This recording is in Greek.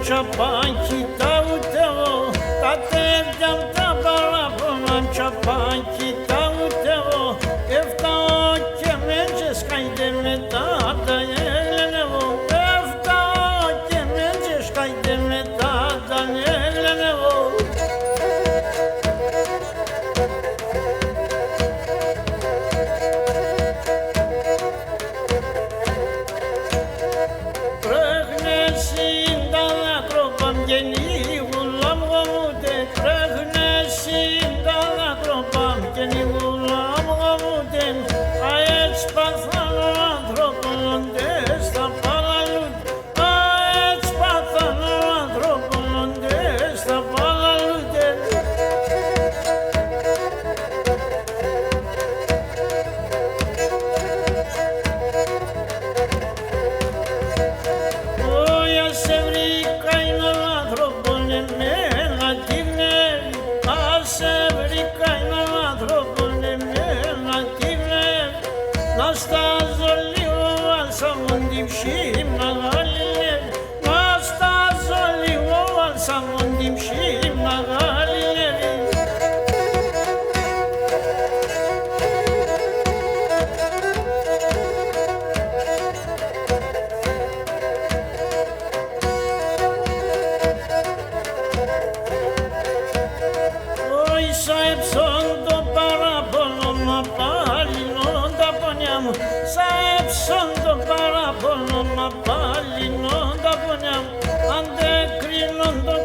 τσαπάκι τα ούτε εγώ, τα τέτοια τα παράπονα τσαπάκι τα ούτε εγώ, έφταω και με τζεσκάιντε μετά τα έλενε εγώ, έφταω και με τζεσκάιντε μετά τα έλενε εγώ. Πάλι νόντα πονιά, αν δεν κρίνον το